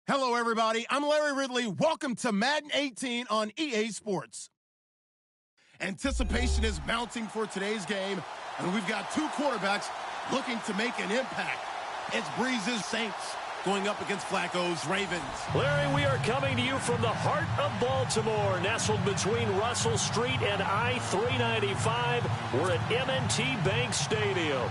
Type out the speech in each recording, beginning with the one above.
Hello, everybody. I'm Larry Ridley. Welcome to Madden 18 on EA Sports. Anticipation is mounting for today's game, and we've got two quarterbacks looking to make an impact. It's Breeze's Saints going up against Flacco's Ravens. Larry, we are coming to you from the heart of Baltimore, nestled between Russell Street and I-395. We're at M&T Bank Stadium.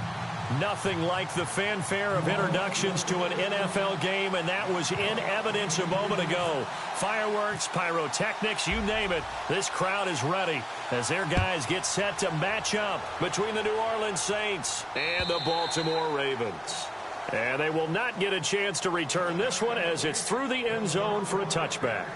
Nothing like the fanfare of introductions to an NFL game, and that was in evidence a moment ago. Fireworks, pyrotechnics, you name it. This crowd is ready as their guys get set to match up between the New Orleans Saints and the Baltimore Ravens. And they will not get a chance to return this one as it's through the end zone for a touchback.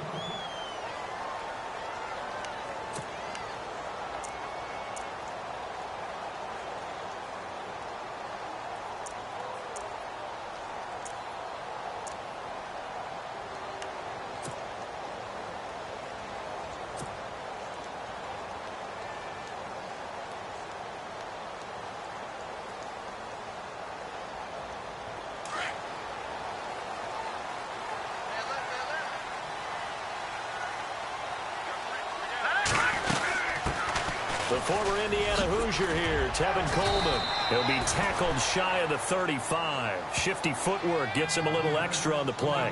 The former Indiana Hoosier here, Tevin Coleman. He'll be tackled shy of the 35. Shifty footwork gets him a little extra on the play.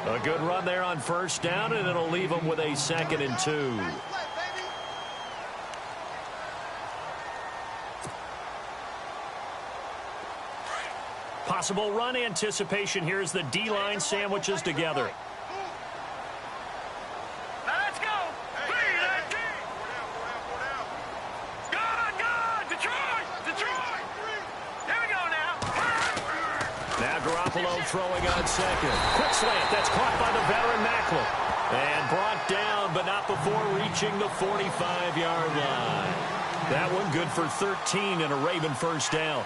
A good run there on first down, and it'll leave him with a 2nd and 2. Possible run anticipation here as the D-line sandwiches together. Throwing on second. Quick slant. That's caught by the veteran Macklin. And brought down, but not before reaching the 45-yard line. That one good for 13 and a Raven first down.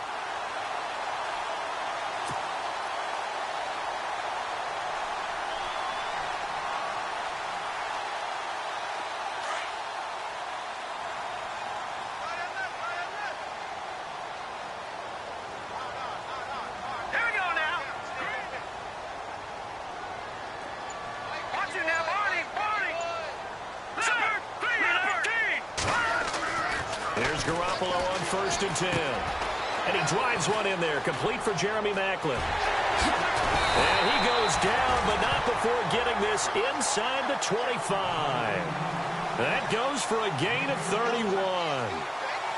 1st and 10. And he drives one in there, complete for Jeremy Maclin. And he goes down, but not before getting this inside the 25. That goes for a gain of 31.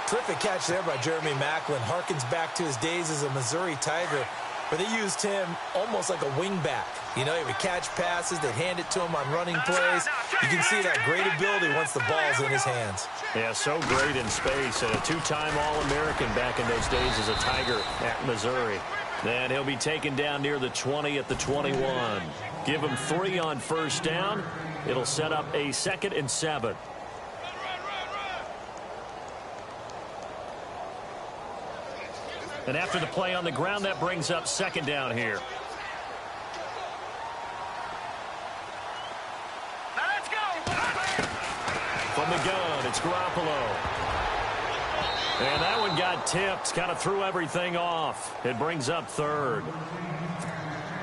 Terrific catch there by Jeremy Maclin. Harkens back to his days as a Missouri Tiger, where they used him almost like a wingback. You know, he would catch passes, they'd hand it to him on running plays. You can see that great ability once the ball's in his hands. Yeah, so great in space, and a two-time All-American back in those days as a Tiger at Missouri. And he'll be taken down near the 20 at the 21. Give him 3 on 1st down. It'll set up a 2nd and 7. And after the play on the ground, that brings up 2nd down here. Let's go! From the gun, it's Garoppolo. And that one got tipped, kind of threw everything off. It brings up 3rd.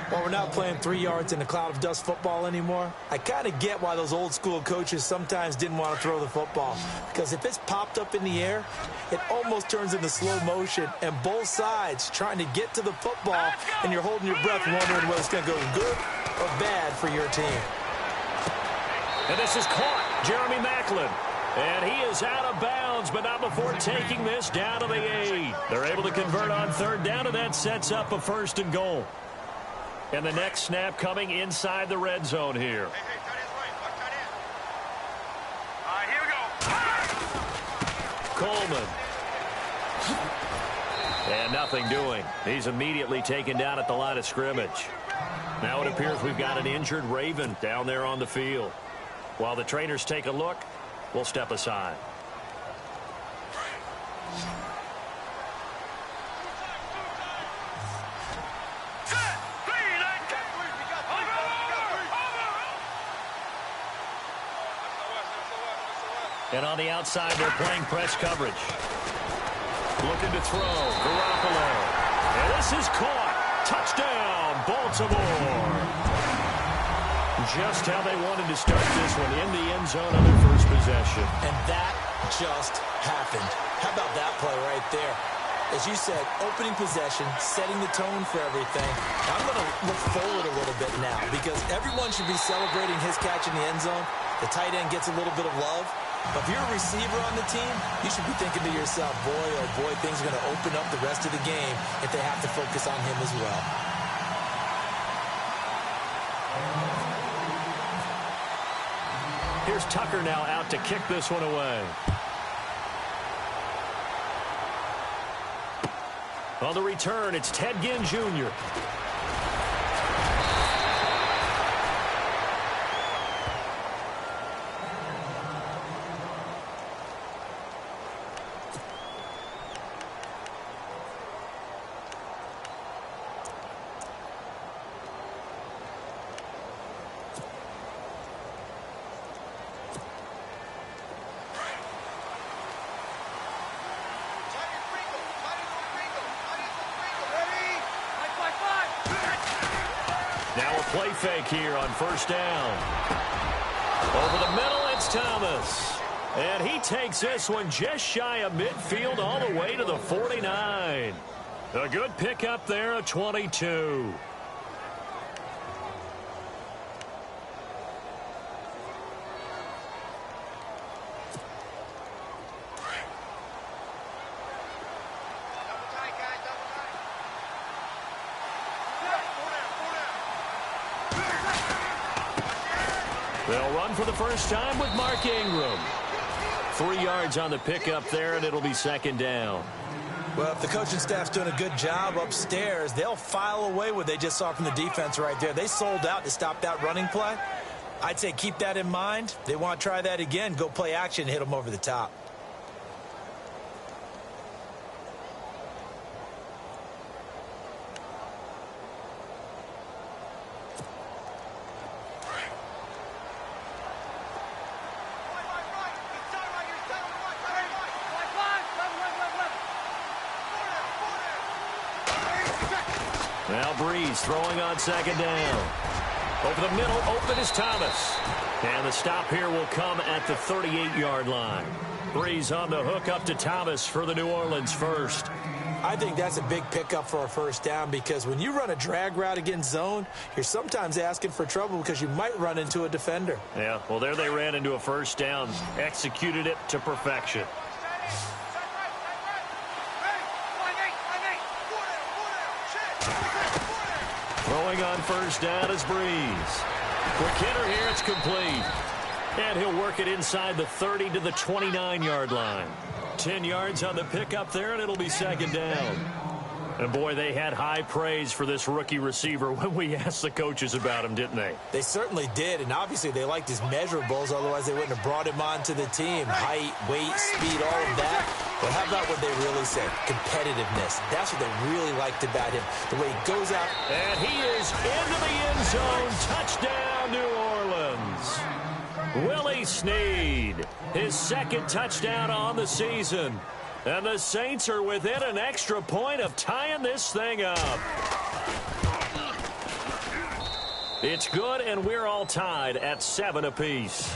Well, we're not playing 3 yards in a cloud of dust football anymore. I kind of get why those old school coaches sometimes didn't want to throw the football. Because if it's popped up in the air, it almost turns into slow motion. And both sides trying to get to the football, and you're holding your breath wondering whether it's going to go good or bad for your team. And this is caught. Jeremy Maclin. And he is out of bounds, but not before taking this down to the 8. They're able to convert on 3rd down, and that sets up a 1st and goal. And the next snap coming inside the red zone here. Hey, tight end's right. Watch tight end. All right, here we go. Coleman. And nothing doing. He's immediately taken down at the line of scrimmage. Now it appears we've got an injured Raven down there on the field. While the trainers take a look, we'll step aside. And on the outside, they're playing press coverage. Looking to throw. Garoppolo. And this is caught. Touchdown, Baltimore. Just how they wanted to start this one, in the end zone on their first possession. And that just happened. How about that play right there? As you said, opening possession, setting the tone for everything. I'm going to look forward a little bit now because everyone should be celebrating his catch in the end zone. The tight end gets a little bit of love. But if you're a receiver on the team, you should be thinking to yourself, boy, oh boy, things are going to open up the rest of the game if they have to focus on him as well. Here's Tucker now out to kick this one away. On the return, it's Ted Ginn Jr. Now a play fake here on 1st down. Over the middle, it's Thomas. And he takes this one just shy of midfield all the way to the 49. A good pickup there, a 22. They'll run for the first time with Mark Ingram. 3 yards on the pickup there, and it'll be 2nd down. Well, if the coaching staff's doing a good job upstairs, they'll file away what they just saw from the defense right there. They sold out to stop that running play. I'd say keep that in mind. They want to try that again, go play action, hit them over the top. Now Breeze throwing on 2nd down. Over the middle, open is Thomas. And the stop here will come at the 38-yard line. Breeze on the hook up to Thomas for the New Orleans first. I think that's a big pickup for a first down because when you run a drag route against zone, you're sometimes asking for trouble because you might run into a defender. Yeah, well, there they ran into a first down, executed it to perfection. Throwing on first down is Breeze. Quick hitter here, it's complete. And he'll work it inside the 30 to the 29-yard line. 10 yards on the pickup there, and it'll be second down. And, boy, they had high praise for this rookie receiver when we asked the coaches about him, didn't they? They certainly did, and obviously they liked his measurables. Otherwise, they wouldn't have brought him onto the team. Height, weight, speed, all of that. But how about what they really said? Competitiveness. That's what they really liked about him. The way he goes out. And he is into the end zone. Touchdown, New Orleans. Willie Snead, his second touchdown on the season. And the Saints are within an extra point of tying this thing up. It's good, and we're all tied at 7 apiece.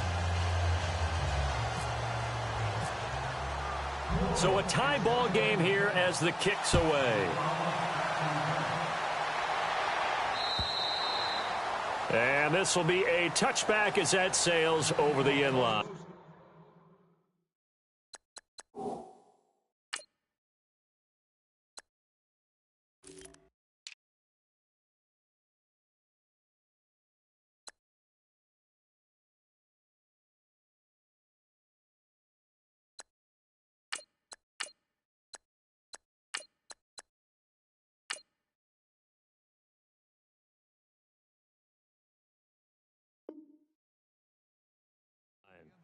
So a tie ball game here as the kick's away. And this will be a touchback as that sails over the end line.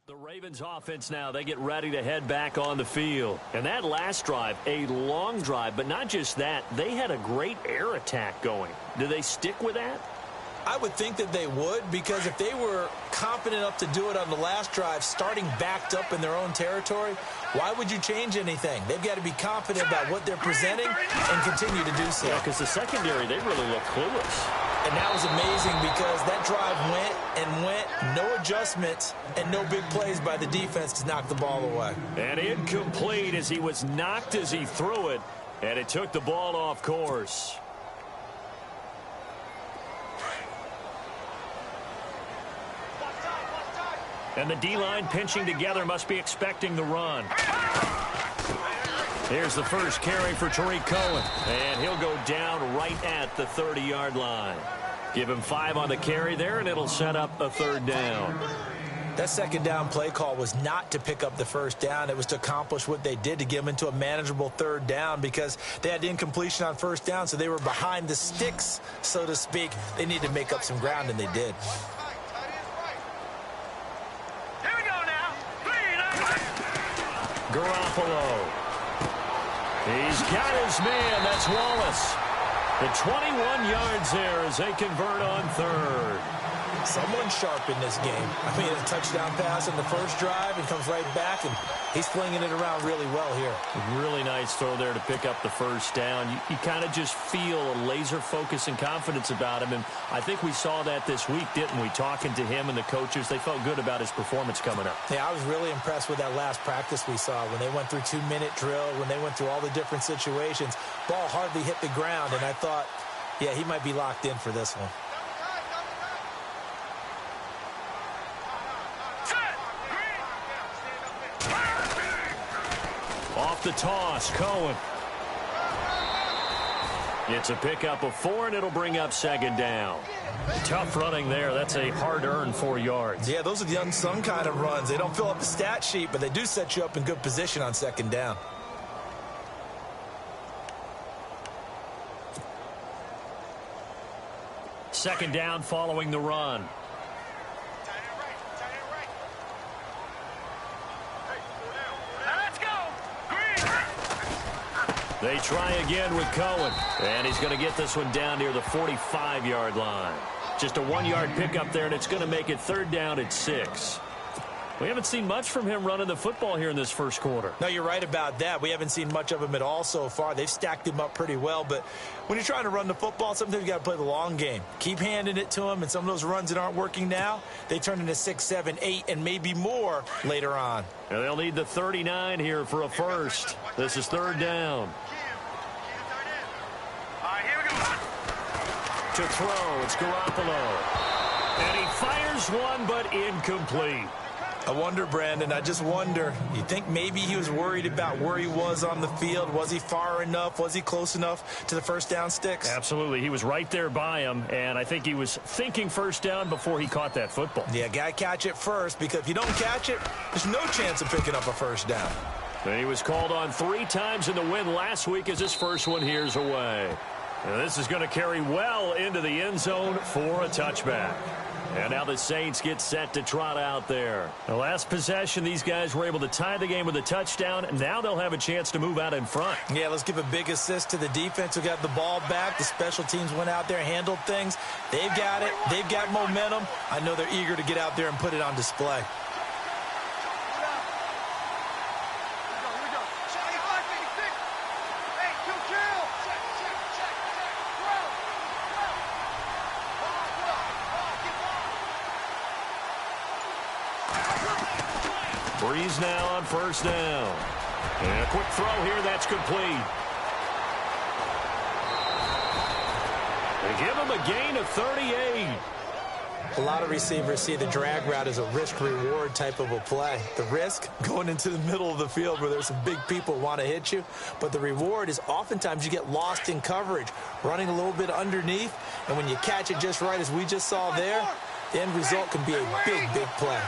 The Ravens offense now, they get ready to head back on the field. And that last drive, a long drive, but not just that, they had a great air attack going. Do they stick with that? I would think that they would, because if they were confident enough to do it on the last drive, starting backed up in their own territory, why would you change anything? They've got to be confident about what they're presenting and continue to do so. Yeah, because the secondary, they really look clueless. And that was amazing because that drive went and went, no adjustments and no big plays by the defense to knock the ball away. And incomplete as he was knocked as he threw it, and it took the ball off course. And the D-line pinching together, must be expecting the run. Here's the first carry for Tariq Cohen. And he'll go down right at the 30-yard line. Give him 5 on the carry there, and it'll set up a third down. That second down play call was not to pick up the first down. It was to accomplish what they did, to get them into a manageable third down, because they had incompletion on first down, so they were behind the sticks, so to speak. They needed to make up some ground, and they did. Here we go now. Garoppolo. He's got his man. That's Wallace. The 21 yards there as they convert on third. Someone sharp in this game. I mean, a touchdown pass in the first drive and comes right back, and he's flinging it around really well here. Really nice throw there to pick up the first down. You kind of just feel a laser focus and confidence about him, and I think we saw that this week, didn't we? Talking to him and the coaches, they felt good about his performance coming up. Yeah, I was really impressed with that last practice we saw when they went through 2-minute drill, when they went through all the different situations. Ball hardly hit the ground, and I thought, yeah, he might be locked in for this one. Off the toss, Cohen. It's a pickup of 4, and it'll bring up second down. Tough running there. That's a hard-earned 4 yards. Yeah, those are the unsung kind of runs. They don't fill up the stat sheet, but they do set you up in good position on second down. Second down following the run. They try again with Cohen. And he's going to get this one down near the 45-yard line. Just a 1-yard pickup there, and it's going to make it third down at 6. We haven't seen much from him running the football here in this first quarter. No, you're right about that. We haven't seen much of him at all so far. They've stacked him up pretty well, but when you're trying to run the football, sometimes you got to play the long game. Keep handing it to him, and some of those runs that aren't working now, they turn into 6, 7, 8, and maybe more later on. And they'll need the 39 here for a first. This is third down. All right, here we go. To throw, it's Garoppolo. And he fires one, but incomplete. I wonder, Brandon, I just wonder, you think maybe he was worried about where he was on the field? Was he far enough? Was he close enough to the first down sticks? Absolutely. He was right there by him, and I think he was thinking first down before he caught that football. Yeah, got to catch it first, because if you don't catch it, there's no chance of picking up a first down. And he was called on 3 times in the win last week as his first one here's away. And this is going to carry well into the end zone for a touchback. And now the Saints get set to trot out there. The last possession, these guys were able to tie the game with a touchdown. Now they'll have a chance to move out in front. Yeah, let's give a big assist to the defense who got the ball back. The special teams went out there, handled things. They've got it. They've got momentum. I know they're eager to get out there and put it on display. Breeze now on first down. And a quick throw here, that's complete. They give him a gain of 38. A lot of receivers see the drag route as a risk-reward type of a play. The risk, going into the middle of the field where there's some big people who want to hit you. But the reward is oftentimes you get lost in coverage, running a little bit underneath. And when you catch it just right, as we just saw there, the end result can be a big, big play.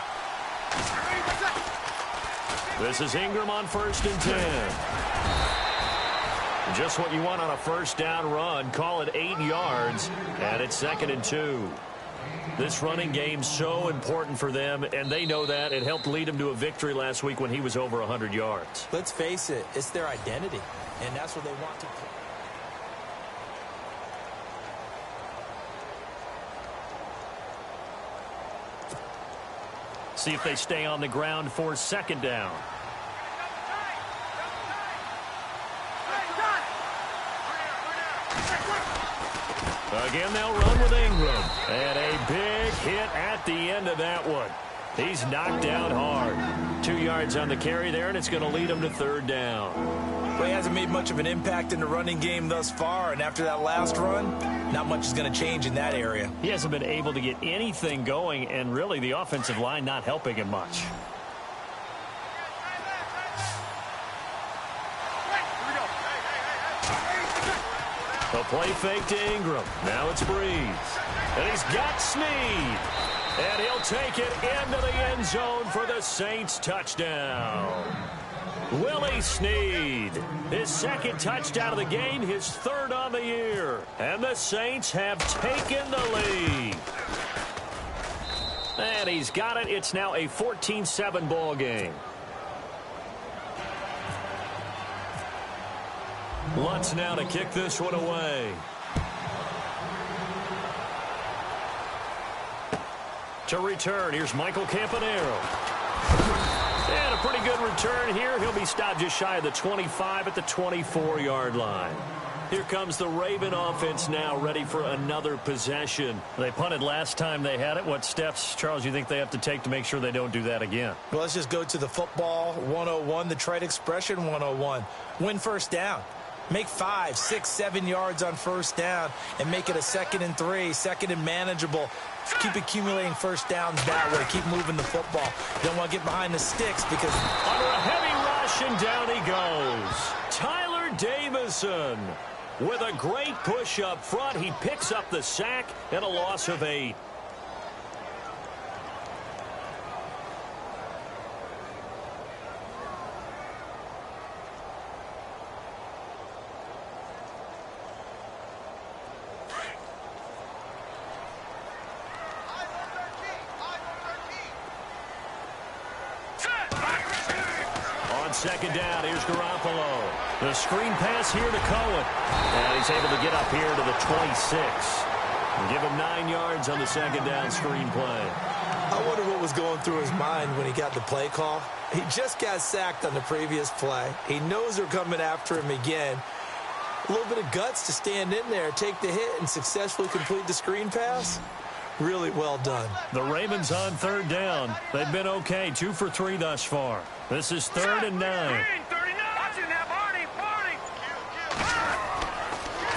This is Ingram on 1st and 10. Just what you want on a first down run. Call it 8 yards, and it's 2nd and 2. This running game so important for them, and they know that. It helped lead them to a victory last week when he was over 100 yards. Let's face it, it's their identity, and that's what they want to play. See if they stay on the ground for 2nd down. Again, they'll run with Ingram. And a big hit at the end of that one. He's knocked down hard. 2 yards on the carry there, and it's going to lead him to 3rd down. Well, he hasn't made much of an impact in the running game thus far, and after that last run, not much is going to change in that area. He hasn't been able to get anything going, and really the offensive line not helping him much. A play fake to Ingram. Now it's Breeze. And he's got Snead. And he'll take it into the end zone for the Saints touchdown. Willie Snead, his 2nd touchdown of the game, his 3rd on the year. And the Saints have taken the lead. And he's got it. It's now a 14-7 ball game. Lutz now to kick this one away. To return, here's Michael Campanero. And a pretty good return here. He'll be stopped just shy of the 25 at the 24-yard line. Here comes the Raven offense now, ready for another possession. They punted last time they had it. What steps, Charles, you think they have to take to make sure they don't do that again? Well, let's just go to the football 101, the trite expression 101. Win first down. Make 5, 6, 7 yards on first down and make it a 2nd and 3, 2nd and manageable. Keep accumulating first downs that way. Keep moving the football. You don't want to get behind the sticks because... Under a heavy rush, and down he goes. Tyler Davison with a great push up front. He picks up the sack and a loss of 8. On 2nd down, here's Garoppolo. The screen pass here to Cohen. And he's able to get up here to the 26. And give him 9 yards on the 2nd down screen play. I I wonder what was going through his mind when he got the play call. He just got sacked on the previous play. He knows they're coming after him again. A little bit of guts to stand in there, take the hit, and successfully complete the screen pass. Really well done. The Ravens on third down. They've been okay, 2 for 3 thus far. This is 3rd and 9.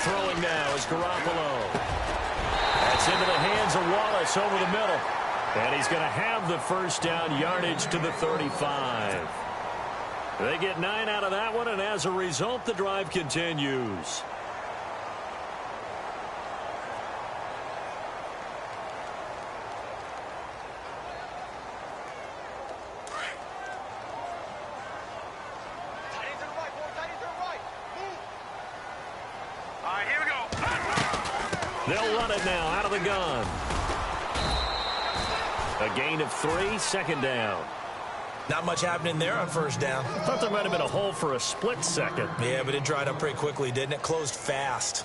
Throwing now is Garoppolo. That's into the hands of Wallace over the middle. And he's going to have the first down, yardage to the 35. They get 9 out of that one, and as a result, the drive continues. They'll run it now out of the gun. A gain of 3, 2nd down. Not much happening there on first down. Thought there might have been a hole for a split second. Yeah, but it dried up pretty quickly, didn't it? Closed fast.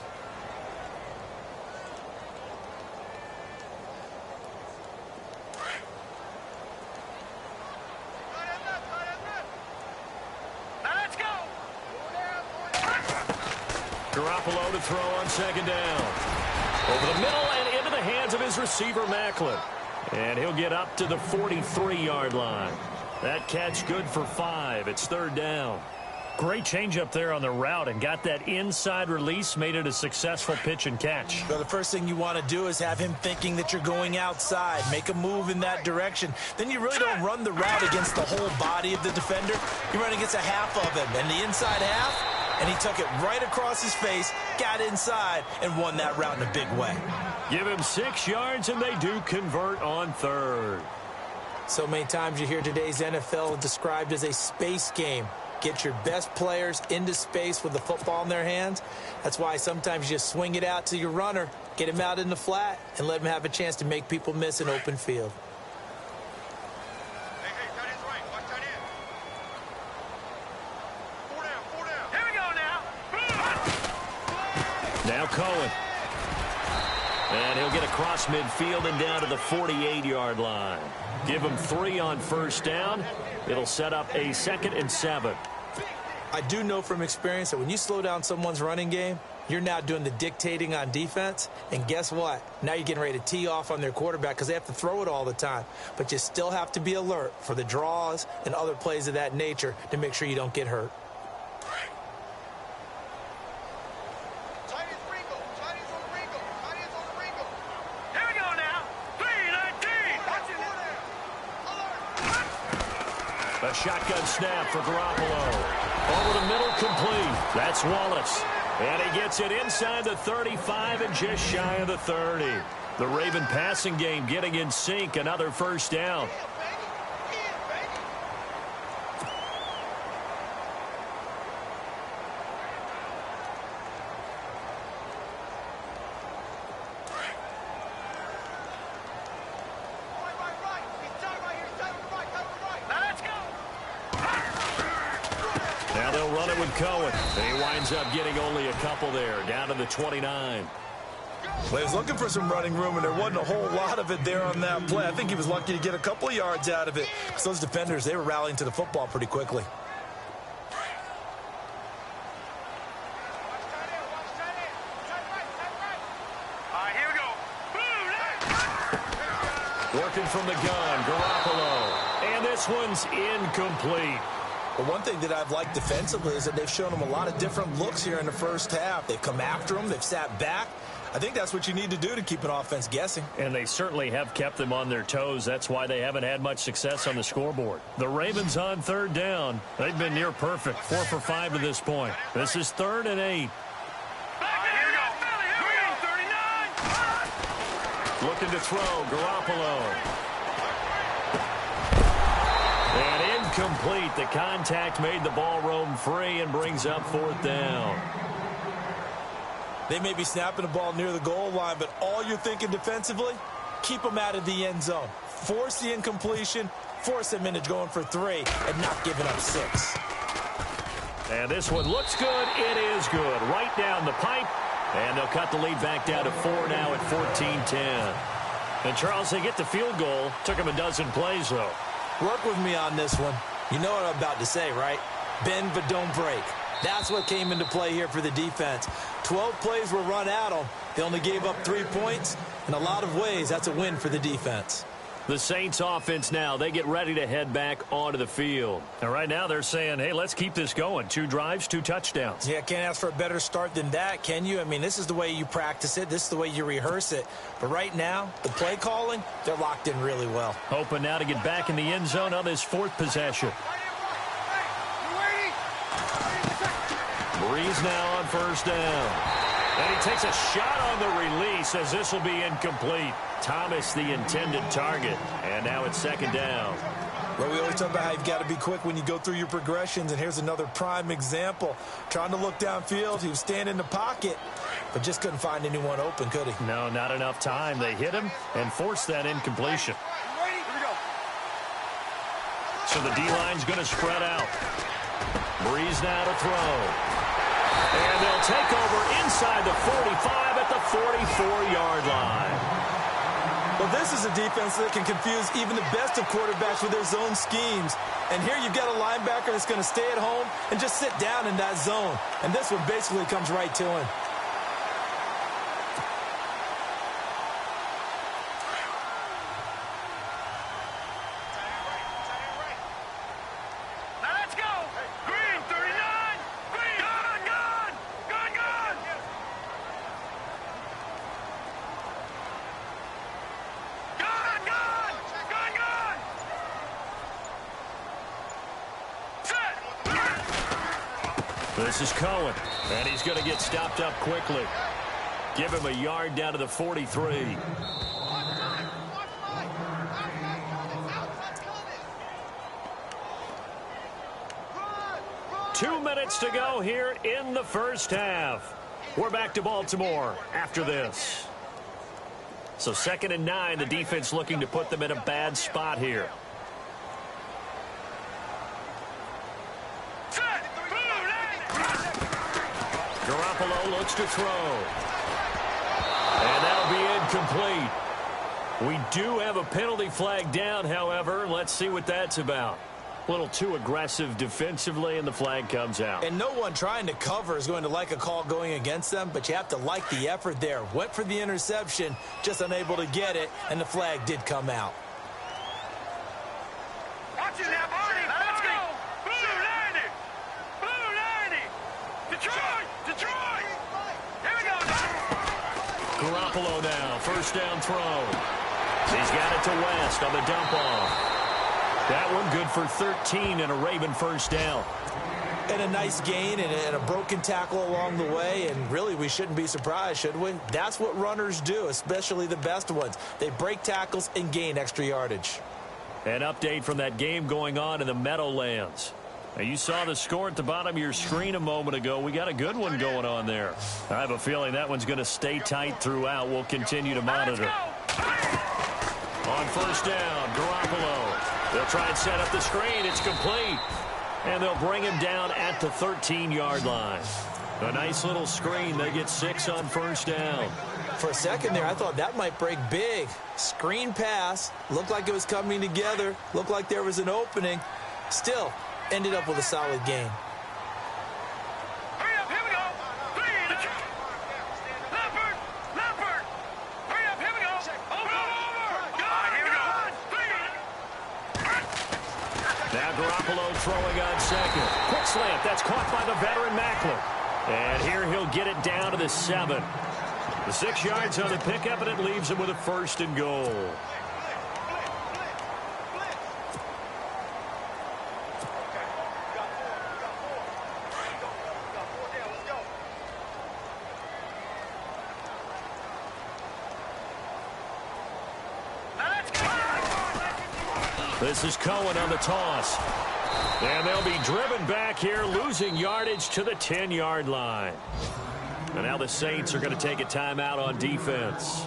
Garoppolo to throw on 2nd down. Over the middle and into the hands of his receiver, Macklin. And he'll get up to the 43-yard line. That catch good for 5. It's 3rd down. Great change up there on the route and got that inside release, made it a successful pitch and catch. So the first thing you want to do is have him thinking that you're going outside. Make a move in that direction. Then you really don't run the route against the whole body of the defender. You run against a half of him, and the inside half. And he took it right across his face, got inside, and won that route in a big way. Give him 6 yards, and they do convert on 3rd. So many times you hear today's NFL described as a space game. Get your best players into space with the football in their hands. That's why sometimes you just swing it out to your runner, get him out in the flat, and let him have a chance to make people miss an open field. Now Cohen. And he'll get across midfield and down to the 48-yard line. Give him 3 on first down. It'll set up a 2nd and 7. I do know from experience that when you slow down someone's running game, you're now doing the dictating on defense. And guess what? Now you're getting ready to tee off on their quarterback because they have to throw it all the time. But you still have to be alert for the draws and other plays of that nature to make sure you don't get hurt. A shotgun snap for Garoppolo. Over the middle, complete. That's Wallace. And he gets it inside the 35 and just shy of the 30. The Raven passing game getting in sync. Another first down. Cohen. He winds up getting only a couple there, down to the 29. Well, he was looking for some running room, and there wasn't a whole lot of it there on that play. I think he was lucky to get a couple of yards out of it. Because those defenders, they were rallying to the football pretty quickly. Here we go. Working from the gun, Garoppolo. And this one's incomplete. But one thing that I've liked defensively is that they've shown him a lot of different looks here in the first half. They've come after him. They've sat back. I think that's what you need to do to keep an offense guessing. And they certainly have kept them on their toes. That's why they haven't had much success on the scoreboard. The Ravens on 3rd down. They've been near perfect, 4 for 5 to this point. This is 3rd and 8. Here we go. 39. Looking to throw, Garoppolo. And incomplete. The contact made the ball roam free and brings up 4th down. They may be snapping the ball near the goal line, but all you're thinking defensively, keep them out of the end zone. Force the incompletion, force them into going for 3, and not giving up 6. And this one looks good. It is good. Right down the pipe. And they'll cut the lead back down to 4 now at 14-10. And, Charles, they get the field goal. Took them a dozen plays, though. Work with me on this one. You know what I'm about to say, right? Bend but don't break. That's what came into play here for the defense. 12 plays were run at them. They only gave up 3 points. In a lot of ways, that's a win for the defense. The Saints offense now, they get ready to head back onto the field. And right now they're saying, hey, let's keep this going. 2 drives, 2 touchdowns. Yeah, can't ask for a better start than that, can you? I mean, this is the way you practice it. This is the way you rehearse it. But right now, the play calling, they're locked in really well. Hoping now to get back in the end zone on this 4th possession. Breeze now on 1st down. And he takes a shot on the release as this will be incomplete. Thomas, the intended target. And now it's 2nd down. Well, we always talk about how you've got to be quick when you go through your progressions, and here's another prime example. Trying to look downfield, he was standing in the pocket, but just couldn't find anyone open, could he? No, not enough time. They hit him and forced that incompletion. So the D-line's going to spread out. Breeze now to throw. And they'll take over inside the 45 at the 44-yard line. Well, this is a defense that can confuse even the best of quarterbacks with their zone schemes. And here you've got a linebacker that's going to stay at home and just sit down in that zone. And this one basically comes right to him. This is Cohen, and he's going to get stopped up quickly. Give him a yard down to the 43. Two minutes to go here in the first half. We're back to Baltimore after this. So 2nd and 9, the defense looking to put them in a bad spot here. Garoppolo looks to throw. And that'll be incomplete. We do have a penalty flag down, however. Let's see what that's about. A little too aggressive defensively, and the flag comes out. And no one trying to cover is going to like a call going against them, but you have to like the effort there. Went for the interception, just unable to get it, and the flag did come out. Watch it now, Barney. Let's go. Blue 90. Blue 90. Detroit. Detroit. Here we go. Garoppolo now, 1st down throw. He's got it to West on the dump off. That one good for 13 and a Raven 1st down. And a nice gain and a broken tackle along the way, and really we shouldn't be surprised, should we? That's what runners do, especially the best ones. They break tackles and gain extra yardage. An update from that game going on in the Meadowlands. Now, you saw the score at the bottom of your screen a moment ago. We got a good one going on there. I have a feeling that one's going to stay tight throughout. We'll continue to monitor. On 1st down, Garoppolo. They'll try and set up the screen. It's complete. And they'll bring him down at the 13-yard line. A nice little screen. They get 6 on 1st down. For a second there, I thought that might break big. Screen pass. Looked like it was coming together. Looked like there was an opening. Still, ended up with a solid game. Hurry up. Here we go. 3. Leopard. Leopard. Hurry up. Here we go. Over. God, here we go. 3. Now Garoppolo throwing on 2nd. Quick slant. That's caught by the veteran Macklin. And here he'll get it down to the 7. The 6 yards on the pickup, and it leaves him with a 1st and goal. This is Cohen on the toss. And they'll be driven back here, losing yardage to the 10-yard line. And now the Saints are going to take a timeout on defense.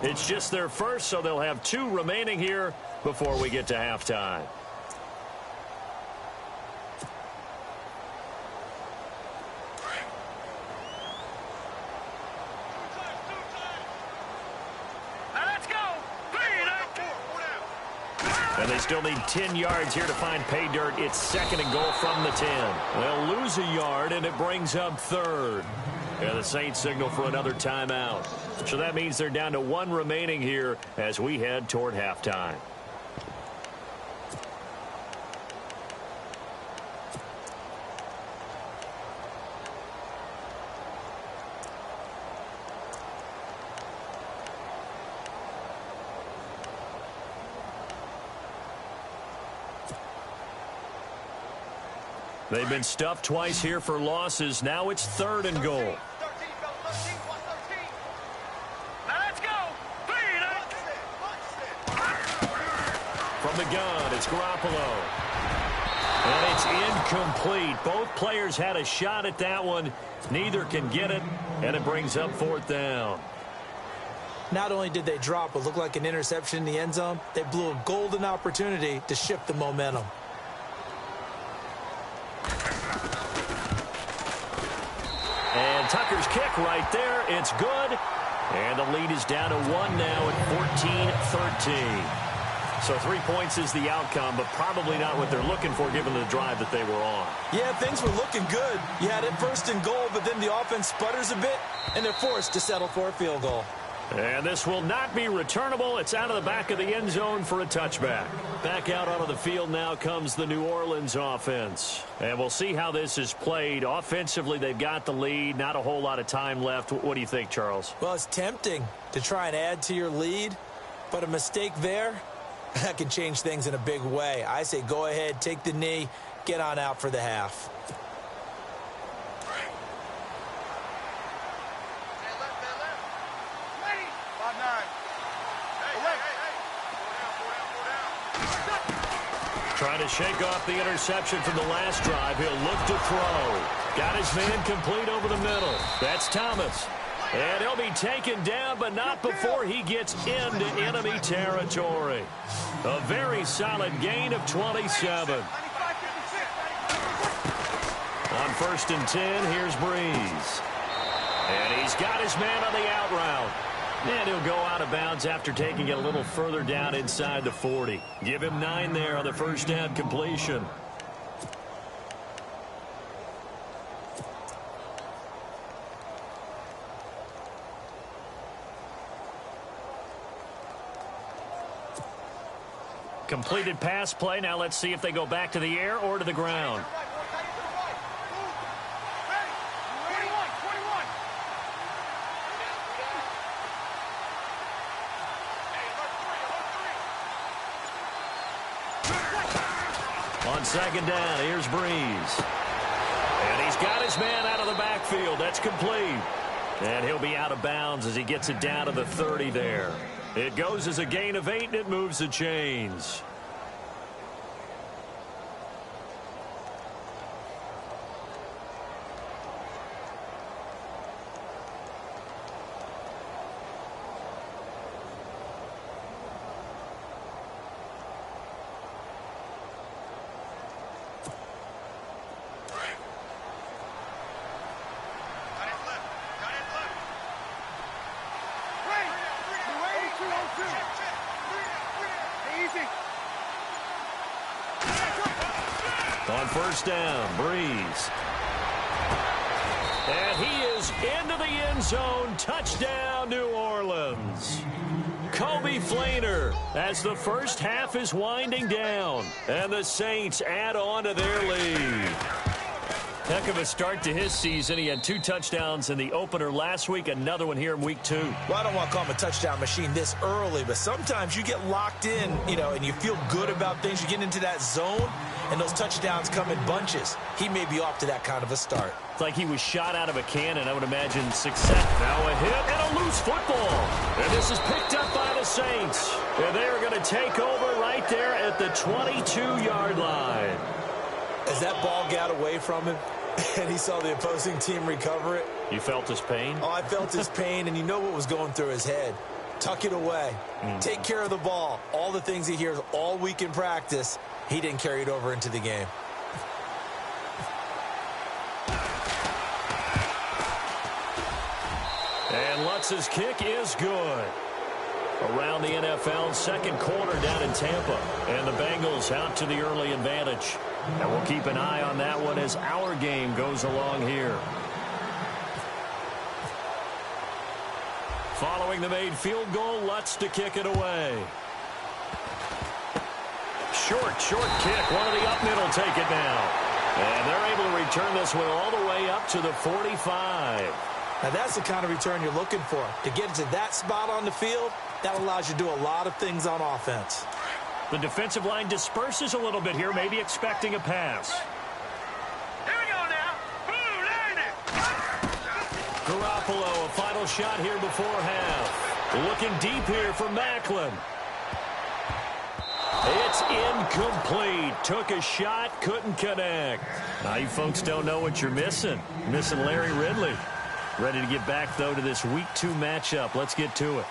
It's just their first, so they'll have 2 remaining here before we get to halftime. Let's go. 3. And they still need 10 yards here to find pay dirt. It's 2nd and goal from the 10. They'll lose a yard, and it brings up 3rd. And the Saints signal for another timeout. So that means they're down to 1 remaining here as we head toward halftime. They've been stuffed twice here for losses. Now it's 3rd and goal. Now let's go. From the gun, it's Garoppolo. And it's incomplete. Both players had a shot at that one. Neither can get it, and it brings up 4th down. Not only did they drop what looked like an interception in the end zone, they blew a golden opportunity to shift the momentum. And Tucker's kick right there. It's good. And the lead is down to 1 now at 14-13. So 3 points is the outcome, but probably not what they're looking for given the drive that they were on. Yeah, things were looking good. You had it 1st and goal, but then the offense sputters a bit, and they're forced to settle for a field goal. And this will not be returnable. It's out of the back of the end zone for a touchback. Back out onto the field now comes the New Orleans offense. And we'll see how this is played. Offensively, they've got the lead. Not a whole lot of time left. What do you think, Charles? Well, it's tempting to try and add to your lead, but a mistake there, that can change things in a big way. I say go ahead, take the knee, get on out for the half. Trying to shake off the interception from the last drive. He'll look to throw. Got his man complete over the middle. That's Thomas. And he'll be taken down, but not before he gets into enemy territory. A very solid gain of 27. On 1st and 10, here's Breeze. And he's got his man on the out route. And he'll go out of bounds after taking it a little further down inside the 40. Give him 9 there on the 1st down completion. Completed pass play. Now let's see if they go back to the air or to the ground. On 2nd down, here's Breeze. And he's got his man out of the backfield. That's complete. And he'll be out of bounds as he gets it down to the 30 there. It goes as a gain of 8, and it moves the chains. On 1st down, Breeze. And he is into the end zone. Touchdown, New Orleans. Kobe Flainer as the first half is winding down. And the Saints add on to their lead. Heck of a start to his season. He had 2 touchdowns in the opener last week, another one here in week 2. Well, I don't want to call him a touchdown machine this early, but sometimes you get locked in, and you feel good about things. You get into that zone, and those touchdowns come in bunches. He may be off to that kind of a start. It's like he was shot out of a cannon. I would imagine success. Now a hit and a loose football. And this is picked up by the Saints. And they are going to take over right there at the 22-yard line. As that ball got away from him, and he saw the opposing team recover it. You felt his pain? Oh, I felt his pain, and you know what was going through his head. Tuck it away. Take care of the ball. All the things he hears all week in practice, he didn't carry it over into the game. And Lutz's kick is good. Around the NFL, second quarter down in Tampa. And the Bengals out to the early advantage. And we'll keep an eye on that one as our game goes along here. Following the made field goal, Lutz to kick it away. Short kick. One of the up middle take it now. And they're able to return this one all the way up to the 45. Now that's the kind of return you're looking for. To get to that spot on the field, that allows you to do a lot of things on offense. The defensive line disperses a little bit here, maybe expecting a pass. Here we go now. Blue 90. Garoppolo, a final shot here before half. Looking deep here for Macklin. It's incomplete. Took a shot, couldn't connect. Now you folks don't know what you're missing. You're missing Larry Ridley. Ready to get back, though, to this Week 2 matchup. Let's get to it.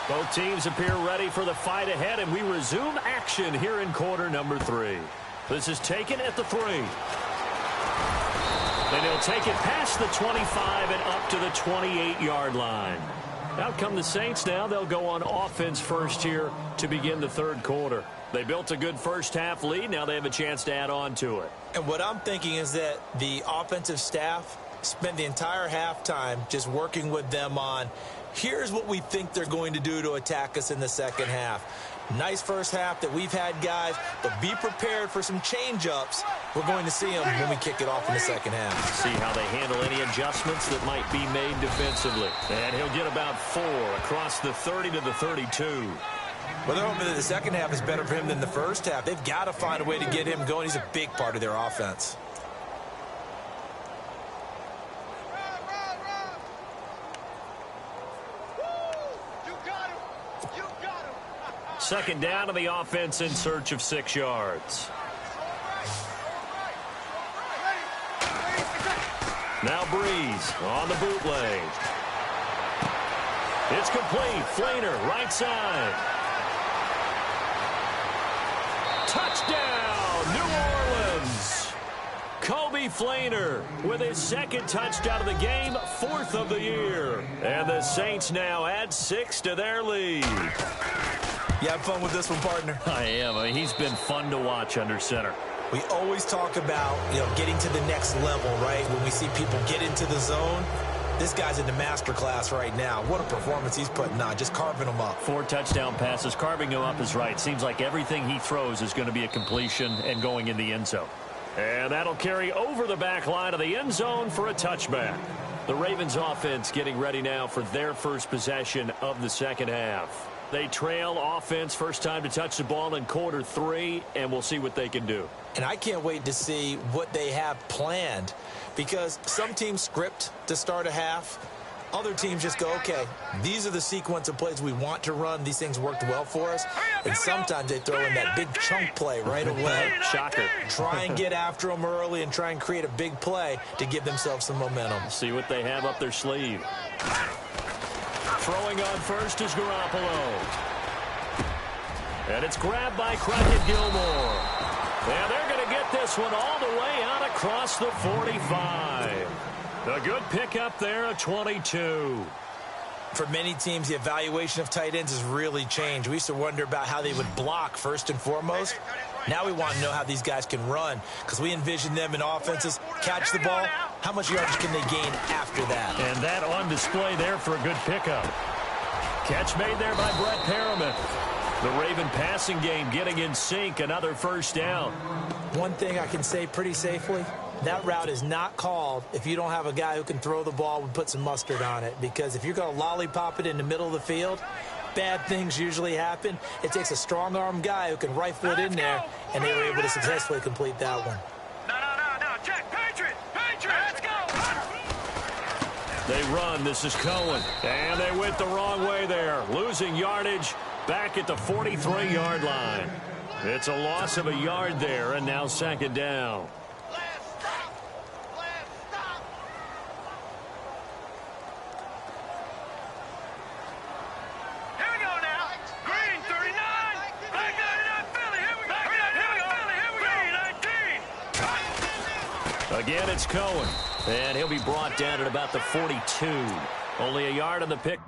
Both teams appear ready for the fight ahead, and we resume action here in quarter number 3. This is taken at the 3. And he'll take it past the 25 and up to the 28-yard line. Out come the Saints now. They'll go on offense first here to begin the third quarter. They built a good first-half lead. Now they have a chance to add on to it. And what I'm thinking is that the offensive staff spend the entire halftime just working with them on, here's what we think they're going to do to attack us in the second half. Nice first half that we've had, guys, but be prepared for some change-ups. We're going to see them when we kick it off in the second half. See how they handle any adjustments that might be made defensively. And he'll get about 4 across the 30 to the 32. Well, they're hoping that the second half is better for him than the first half. They've got to find a way to get him going. He's a big part of their offense. Second down to the offense in search of 6 yards. Now Breeze on the bootleg. It's complete. Flainer, right side. Touchdown, New Orleans. Kobe Flainer with his second touchdown of the game, 4th of the year. And the Saints now add 6 to their lead. You have fun with this one, partner? I am. I mean, he's been fun to watch under center. We always talk about, getting to the next level, right? When we see people get into the zone, this guy's in the master class right now. What a performance he's putting on, just carving them up. 4 touchdown passes. Carving him up is right. Seems like everything he throws is going to be a completion and going in the end zone. And that'll carry over the back line of the end zone for a touchback. The Ravens offense getting ready now for their first possession of the second half. They trail offense, first time to touch the ball in quarter 3, and we'll see what they can do. And I can't wait to see what they have planned, because some teams script to start a half. Other teams just go, okay, these are the sequence of plays we want to run. These things worked well for us. And sometimes they throw in that big chunk play right away. Shocker. Try and get after them early and try and create a big play to give themselves some momentum. See what they have up their sleeve. Throwing on first is Garoppolo. And it's grabbed by Crockett Gilmore. And they're going to get this one all the way out across the 45. A good pickup there at 22. For many teams, the evaluation of tight ends has really changed. We used to wonder about how they would block first and foremost. Now we want to know how these guys can run, because we envision them in offenses, catch the ball. How much yardage can they gain after that? And that on display there for a good pickup. Catch made there by Brett Perriman. The Raven passing game getting in sync, another first down. One thing I can say pretty safely, that route is not called if you don't have a guy who can throw the ball and put some mustard on it. Because if you're going to lollipop it in the middle of the field, bad things usually happen. It takes a strong-arm guy who can rifle it in there, and they were able to successfully complete that one. No, check, Patriot, let's go. They run, this is Cohen, and they went the wrong way there, losing yardage back at the 43-yard line. It's a loss of a yard there, and now second down. Again, it's Cohen, and he'll be brought down at about the 42. Only a yard on the pick.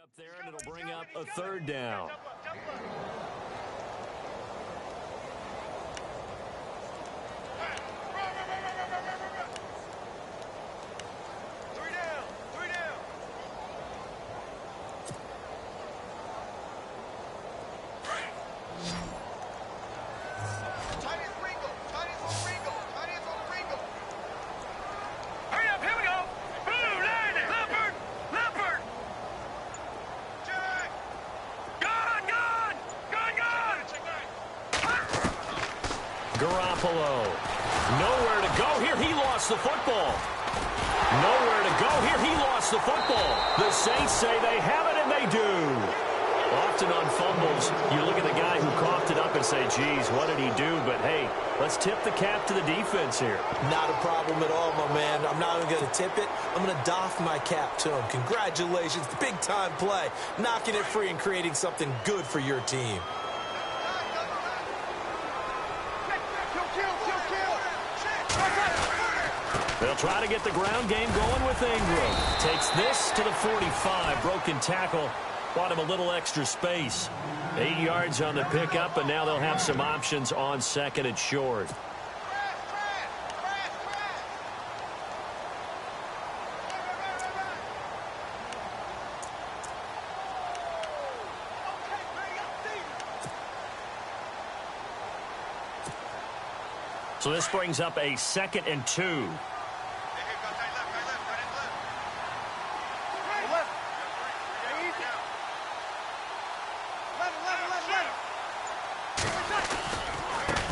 Up there, and it'll bring up a third down. Garoppolo. Nowhere to go here. He lost the football. Nowhere to go here. He lost the football. The Saints say they have it, and they do. Often on fumbles, you look at the guy who coughed it up and say, geez, what did he do? But, hey, let's tip the cap to the defense here. Not a problem at all, my man. I'm not even going to tip it. I'm going to doff my cap to him. Congratulations. Big-time play. Knocking it free and creating something good for your team. They'll try to get the ground game going with Ingram. Takes this to the 45. Broken tackle. Bought him a little extra space. 8 yards on the pickup, and now they'll have some options on second and short. So this brings up a 2nd and 2.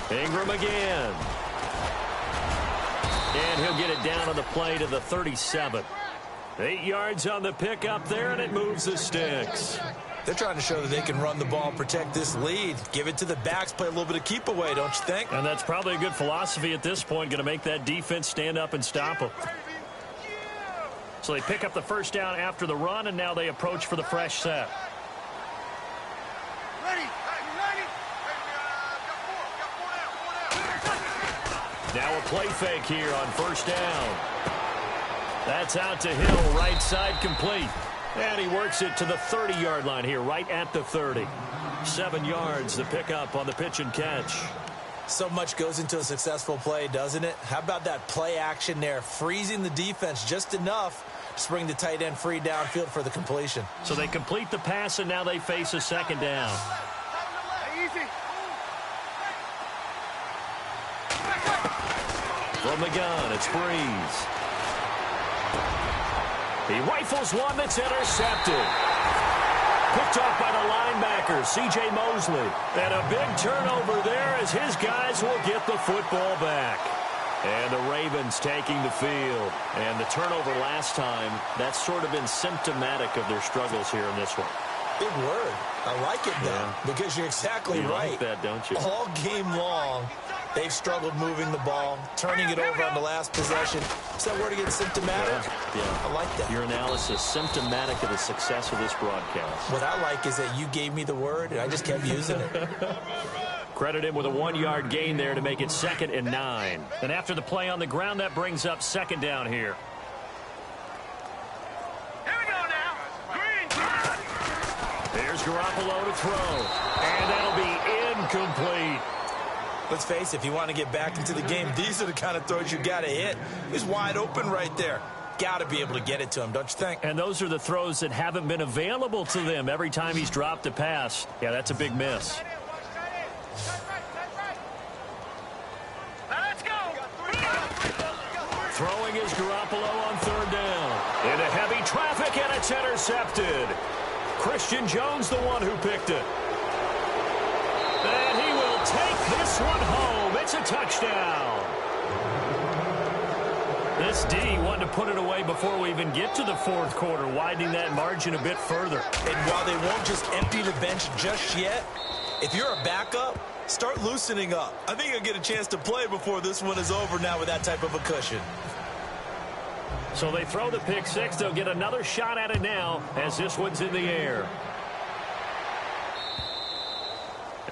Ingram again. And he'll get it down on the play to the 37. 8 yards on the pickup there, and it moves the sticks. They're trying to show that they can run the ball, protect this lead. Give it to the backs, play a little bit of keep away, don't you think? And that's probably a good philosophy at this point, going to make that defense stand up and stop them. So they pick up the first down after the run, and now they approach for the fresh set. Now a play fake here on first down. That's out to Hill, right side complete. And he works it to the 30-yard line here, right at the 30. 7 yards, the pickup on the pitch and catch. So much goes into a successful play, doesn't it? How about that play action there, freezing the defense just enough to bring the tight end free downfield for the completion. So they complete the pass, and now they face a second down. From the gun, it's Breeze. He rifles one that's intercepted. Picked off by the linebacker, C.J. Mosley. And a big turnover there as his guys will get the football back. And the Ravens taking the field. And the turnover last time, that's sort of been symptomatic of their struggles here in this one. Big word. I like it, though, because you're exactly right. You like that, don't you? All game long, they've struggled moving the ball, turning it over on the last possession. Is that word again, symptomatic? Yeah. I like that. Your analysis, symptomatic of the success of this broadcast. What I like is that you gave me the word, and I just kept using it. Credit him with a 1-yard gain there to make it 2nd and 9. And after the play on the ground, that brings up second down here. There's Garoppolo to throw. And that'll be incomplete. Let's face it, if you want to get back into the game, these are the kind of throws you got to hit. He's wide open right there. Got to be able to get it to him, don't you think? And those are the throws that haven't been available to them every time he's dropped a pass. Yeah, that's a big miss. Let's go. Throwing is Garoppolo on third down. Into heavy traffic, and it's intercepted. Christian Jones, the one who picked it. And he will take this one home. It's a touchdown. This D wanted to put it away before we even get to the fourth quarter, widening that margin a bit further. And while they won't just empty the bench just yet, if you're a backup, start loosening up. I think you'll get a chance to play before this one is over now with that type of a cushion. So they throw the pick six. They'll get another shot at it now as this one's in the air.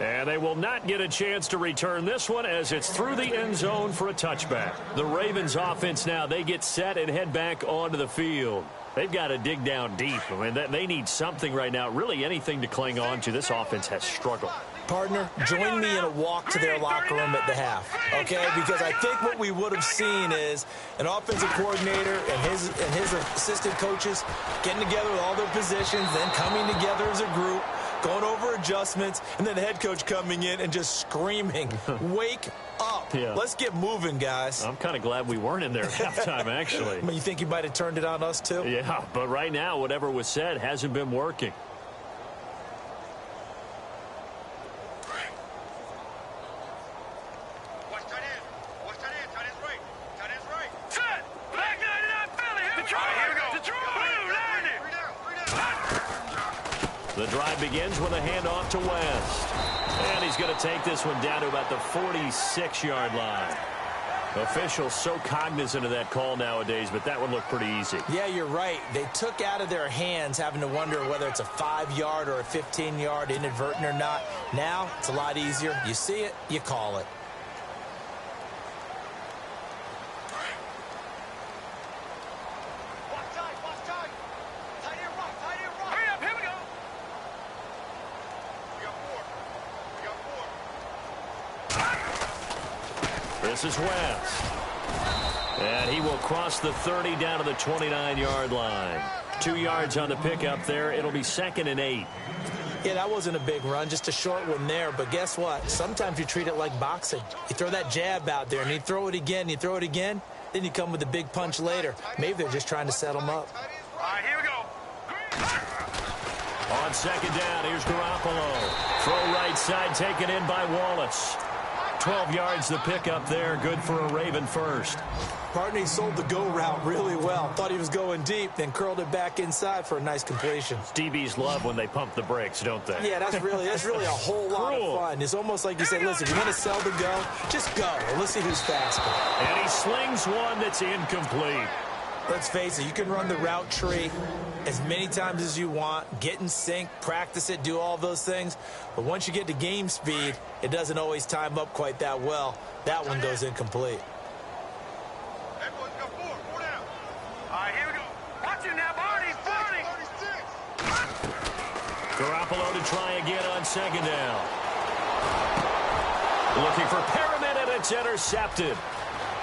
And they will not get a chance to return this one as it's through the end zone for a touchback. The Ravens offense now, they get set and head back onto the field. They've got to dig down deep. I mean, they need something right now, really anything to cling on to. This offense has struggled. Partner, join me in a walk to their locker room at the half, okay? Because I think what we would have seen is an offensive coordinator and his assistant coaches getting together with all their positions, then coming together as a group, going over adjustments, and then the head coach coming in and just screaming, wake up. Yeah. Let's get moving, guys. I'm kind of glad we weren't in there at halftime, actually. I mean, you think you might have turned it on us, too? Yeah, but right now, whatever was said hasn't been working. The drive begins with a handoff to West. And he's going to take this one down to about the 46-yard line. Officials so cognizant of that call nowadays, but that one looked pretty easy. Yeah, you're right. They took out of their hands having to wonder whether it's a 5-yard or a 15-yard inadvertent or not. Now, it's a lot easier. You see it, you call it. This is West. And he will cross the 30 down to the 29-yard line. 2 yards on the pickup there. It'll be 2nd and 8. Yeah, that wasn't a big run, just a short one there. But guess what? Sometimes you treat it like boxing. You throw that jab out there, and you throw it again, you throw it again, then you come with a big punch later. Maybe they're just trying to set them up. All right, here we go. On 2nd down, here's Garoppolo. Throw right side taken in by Wallace. 12 yards the pickup there. Good for a Raven first. Partner, he sold the go route really well. Thought he was going deep, then curled it back inside for a nice completion. DBs love when they pump the brakes, don't they? Yeah, that's really a whole lot of fun. It's almost like you say, listen, if you want to sell the go, just go. And let's see who's faster. And he slings one that's incomplete. Let's face it, you can run the route tree as many times as you want, get in sync, practice it, do all those things. But once you get to game speed, it doesn't always time up quite that well. That one goes incomplete. Garoppolo to try again on 2nd down. Looking for Perriman, and it's intercepted.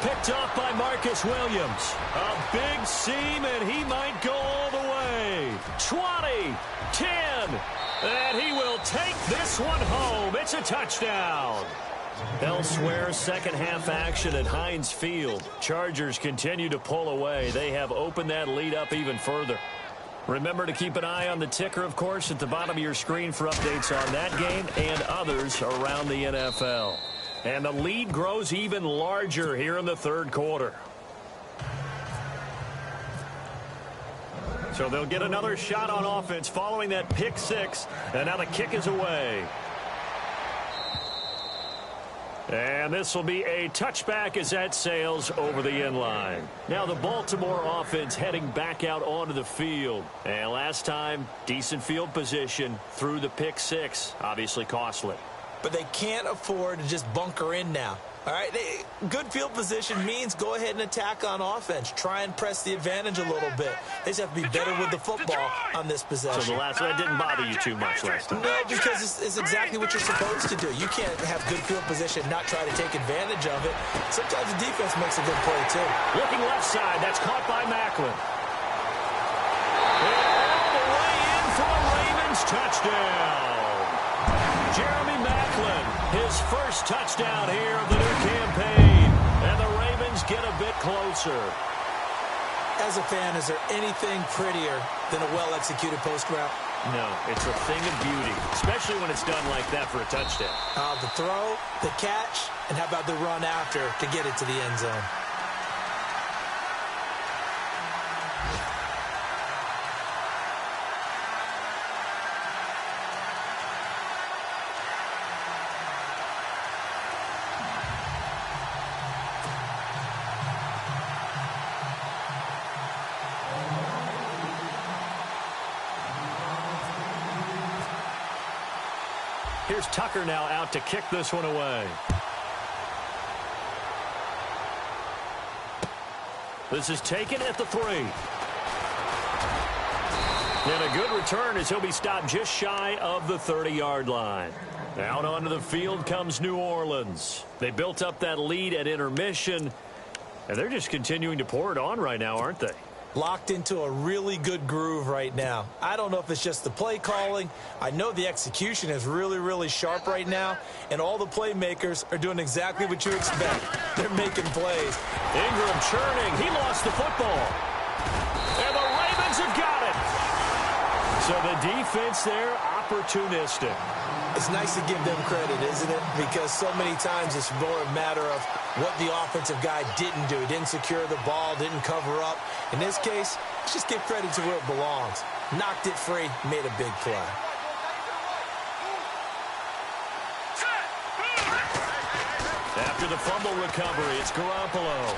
Picked off by Marcus Williams. A big seam, and he might go all the way. 20, 10, and he will take this one home. It's a touchdown. Elsewhere, second half action at Heinz Field. Chargers continue to pull away. They have opened that lead up even further. Remember to keep an eye on the ticker, of course, at the bottom of your screen for updates on that game and others around the NFL. And the lead grows even larger here in the 3rd quarter. So they'll get another shot on offense following that pick 6. And now the kick is away. And this will be a touchback as that sails over the end line. Now the Baltimore offense heading back out onto the field. And last time, decent field position through the pick 6. Obviously costly. But they can't afford to just bunker in now. All right, good field position means go ahead and attack on offense. Try and press the advantage a little bit. They just have to be better with the football on this possession. So that didn't bother you too much last time? No, because it's exactly what you're supposed to do. You can't have good field position, not try to take advantage of it. Sometimes the defense makes a good play, too. Looking left side, that's caught by Macklin. And all the way in for a Ravens touchdown. Jeremy Macklin, his first touchdown here of the new campaign. And the Ravens get a bit closer. As a fan, is there anything prettier than a well-executed post route? No, it's a thing of beauty, especially when it's done like that for a touchdown. The throw, the catch, and how about the run after to get it to the end zone? Here's Tucker now out to kick this one away. This is taken at the 3. And a good return as he'll be stopped just shy of the 30-yard line. Out onto the field comes New Orleans. They built up that lead at intermission, and they're just continuing to pour it on right now, aren't they? Locked into a really good groove right now. I don't know if it's just the play calling. I know the execution is really, really sharp right now, and all the playmakers are doing exactly what you expect. They're making plays. Ingram churning. He lost the football. And the Ravens have got it. So the defense there, opportunistic. It's nice to give them credit, isn't it? Because so many times it's more a matter of what the offensive guy didn't do. He didn't secure the ball, didn't cover up. In this case, let's just give credit to where it belongs. Knocked it free, made a big play. After the fumble recovery, it's Garoppolo.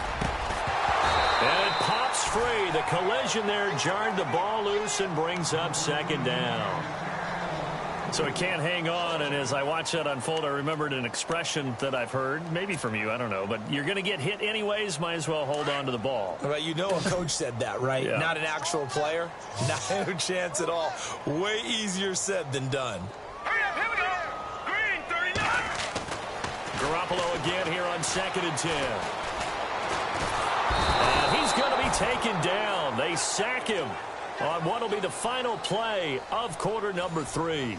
And it pops free. The collision there jarred the ball loose and brings up second down. So it can't hang on, and as I watch that unfold, I remembered an expression that I've heard, maybe from you, I don't know, but you're going to get hit anyways, might as well hold on to the ball. Right, you know a coach said that, right? Yeah. Not an actual player. Not a chance at all. Way easier said than done. Hurry up, here we go. Green, 39. Garoppolo again here on 2nd and 10. And he's going to be taken down. They sack him on what will be the final play of quarter number 3.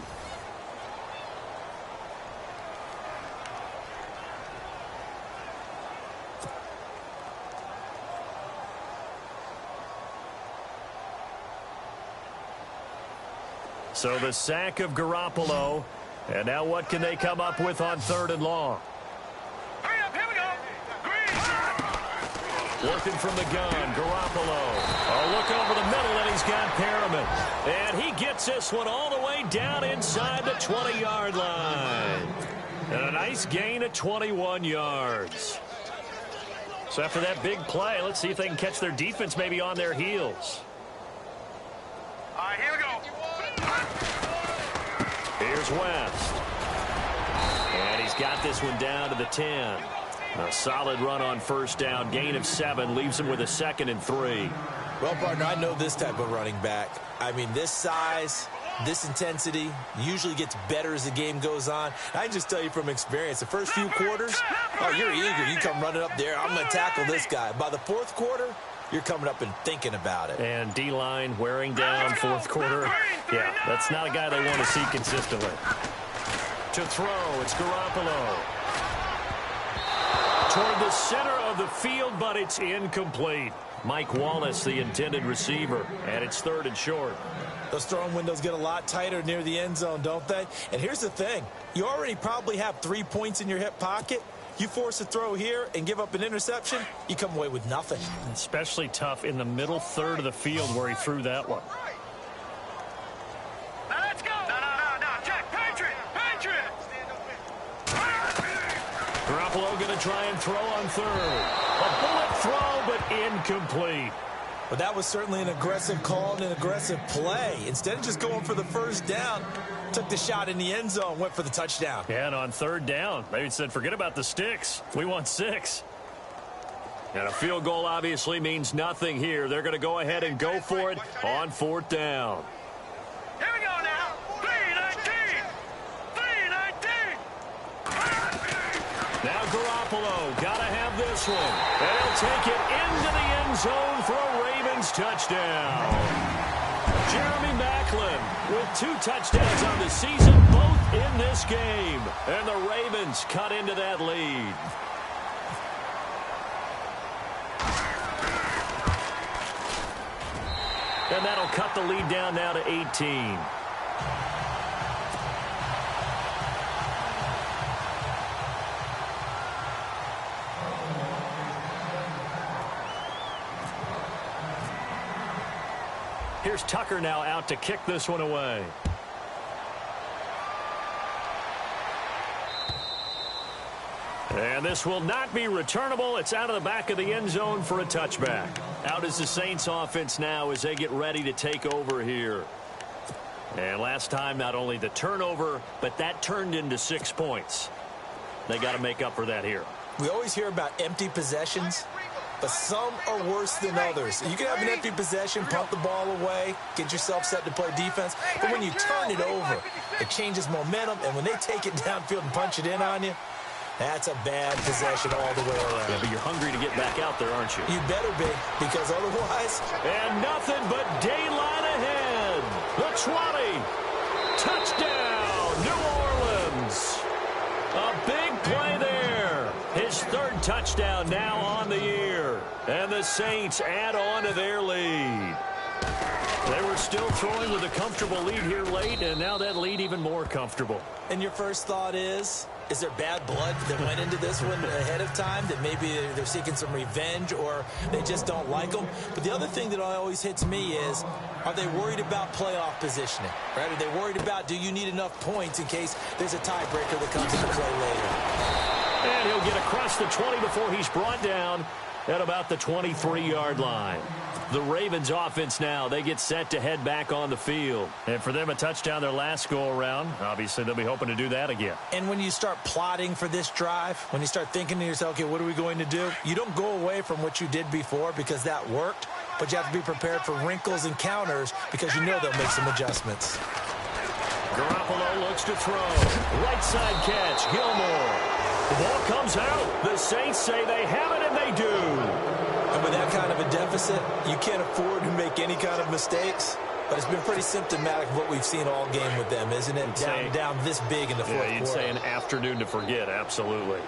So the sack of Garoppolo. And now what can they come up with on 3rd and long? Hurry up, here we go. Green. Working from the gun, Garoppolo. Oh, look over the middle, and he's got Perriman. And he gets this one all the way down inside the 20-yard line. And a nice gain of 21 yards. So after that big play, let's see if they can catch their defense maybe on their heels. All right, here we go. Here's West. And he's got this one down to the 10. A solid run on 1st down. Gain of 7 leaves him with a 2nd and 3. Well, partner, I know this type of running back. I mean, this size, this intensity usually gets better as the game goes on. I can just tell you from experience, the first few quarters, oh, you're eager. You come running up there. I'm going to tackle this guy. By the 4th quarter, you're coming up and thinking about it. And D-line wearing down 4th quarter. Yeah, that's not a guy they want to see consistently. To throw, it's Garoppolo. Toward the center of the field, but it's incomplete. Mike Wallace, the intended receiver, and it's 3rd and short. Those throwing windows get a lot tighter near the end zone, don't they? And here's the thing. You already probably have 3 points in your hip pocket. You force a throw here and give up an interception, you come away with nothing. Especially tough in the middle 3rd of the field where he threw that one. Now let's go. No. Jack, Patriot. Garoppolo going to try and throw on 3rd. A bullet throw, but incomplete. But that was certainly an aggressive call and an aggressive play. Instead of just going for the 1st down, took the shot in the end zone, went for the touchdown. Yeah, and on 3rd down, they said, forget about the sticks. We want 6. And a field goal obviously means nothing here. They're going to go ahead and go for it on 4th down. Here we go now. 3-19. Now Garoppolo, got to have this one. And he'll take it into the end zone for a Ravens touchdown. Jeremy Maclin with 2 touchdowns on the season, both in this game. And the Ravens cut into that lead. And that'll cut the lead down now to 18. Here's Tucker now out to kick this one away. And this will not be returnable. It's out of the back of the end zone for a touchback. Out is the Saints offense now as they get ready to take over here. And last time, not only the turnover, but that turned into 6 points. They got to make up for that here. We always hear about empty possessions, but some are worse than others. You can have an empty possession, pump the ball away, get yourself set to play defense, but when you turn it over, it changes momentum, and when they take it downfield and punch it in on you, that's a bad possession all the way around. Yeah, but you're hungry to get back out there, aren't you? You better be, because otherwise... And nothing but daylight ahead. The 20. Touchdown, New Orleans. A big play there. His third touchdown now on the year. And the Saints add on to their lead. They were still throwing with a comfortable lead here late, and now that lead even more comfortable. And your first thought is there bad blood that went into this one ahead of time, that maybe they're seeking some revenge or they just don't like them? But the other thing that always hits me is, are they worried about playoff positioning? Right? Are they worried about, do you need enough points in case there's a tiebreaker that comes into play later? And he'll get across the 20 before he's brought down at about the 23-yard line. The Ravens offense now, they get set to head back on the field. And for them, a touchdown their last go-around. Obviously, they'll be hoping to do that again. And when you start plotting for this drive, when you start thinking to yourself, okay, what are we going to do? You don't go away from what you did before because that worked, but you have to be prepared for wrinkles and counters because you know they'll make some adjustments. Garoppolo looks to throw. Right side catch, Gilmore. The ball comes out. The Saints say they have it, and they do. And with that kind of a deficit, you can't afford to make any kind of mistakes. But it's been pretty symptomatic of what we've seen all game with them, isn't it? Down this big in the fourth quarter. Yeah, you'd say an afternoon to forget, absolutely.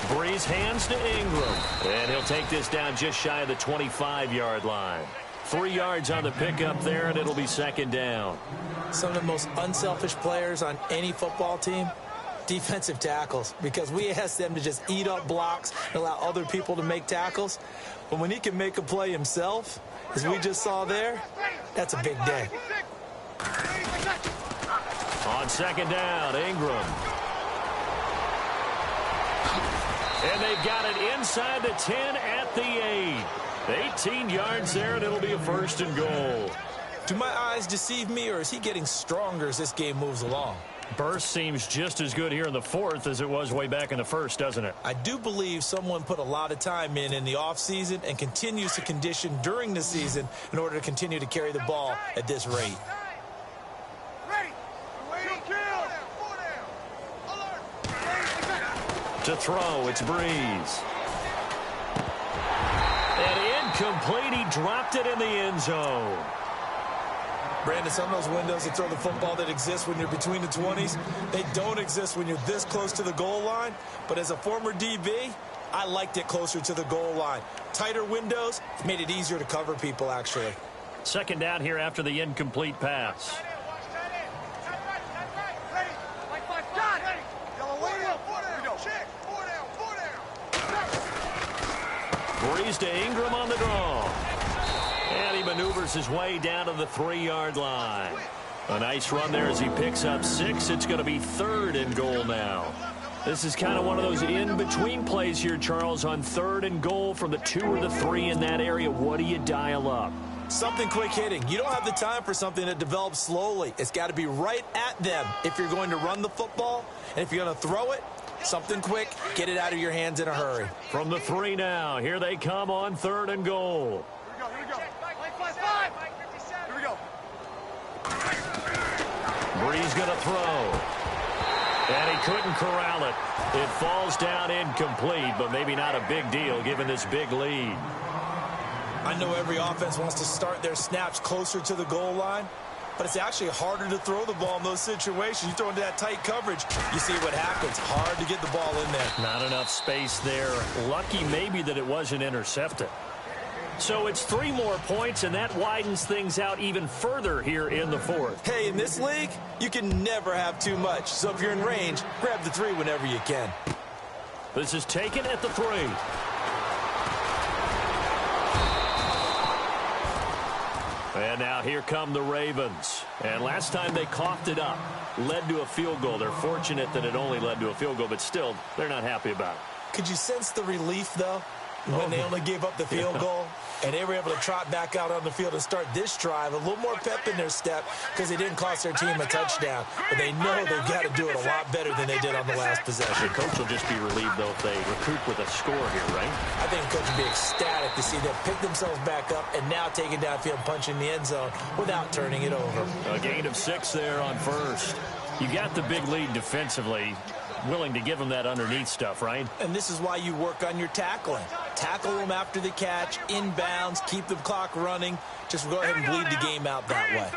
Breeze hands to Ingram. And he'll take this down just shy of the 25-yard line. 3 yards on the pickup there, and it'll be second down. Some of the most unselfish players on any football team, defensive tackles, because we ask them to just eat up blocks and allow other people to make tackles. But when he can make a play himself, as we just saw there, that's a big day. On second down, Ingram. And they've got it inside the 10 at the 8. 18 yards there, and it'll be a first and goal. Do my eyes deceive me, or is he getting stronger as this game moves along? Burst seems just as good here in the fourth as it was way back in the first, doesn't it? I do believe someone put a lot of time in the offseason and continues to condition during the season in order to continue to carry the ball at this rate. To throw, it's Breeze. And incomplete, he dropped it in the end zone. Brandon, some of those windows that throw the football that exist when you're between the 20s, they don't exist when you're this close to the goal line. But as a former DB, I liked it closer to the goal line. Tighter windows made it easier to cover people, actually. Second down here after the incomplete pass. Breeze to Ingram on the draw. And he maneuvers his way down to the 3-yard line. A nice run there as he picks up 6. It's going to be third and goal now. This is kind of one of those in-between plays here, Charles, on third and goal from the 2 or the 3 in that area. What do you dial up? Something quick hitting. You don't have the time for something that develops slowly. It's got to be right at them if you're going to run the football. And if you're going to throw it, something quick, get it out of your hands in a hurry. From the 3 now, here they come on third and goal. Here we go. Here we go. Breeze going to throw. And he couldn't corral it. It falls down incomplete, but maybe not a big deal given this big lead. I know every offense wants to start their snaps closer to the goal line, but it's actually harder to throw the ball in those situations. You throw into that tight coverage, you see what happens. Hard to get the ball in there. Not enough space there. Lucky maybe that it wasn't intercepted. So it's 3 more points, and that widens things out even further here in the fourth. Hey, in this league, you can never have too much. So if you're in range, grab the 3 whenever you can. This is taken at the 3. And now here come the Ravens. And last time they coughed it up, led to a field goal. They're fortunate that it only led to a field goal, but still, they're not happy about it. Could you sense the relief, though, when they only gave up the field goal? And they were able to trot back out on the field and start this drive. A little more pep in their step because they didn't cost their team a touchdown. But they know they've got to do it a lot better than they did on the last possession. The coach will just be relieved, though, if they recoup with a score here, right? I think the coach will be ecstatic to see them pick themselves back up and now take it downfield and punch in the end zone without turning it over. A gain of 6 there on first. You got the big lead defensively. Willing to give them that underneath stuff, right? And this is why you work on your tackling. Tackle them after the catch, inbounds, keep the clock running. Just go ahead and bleed the game out that way.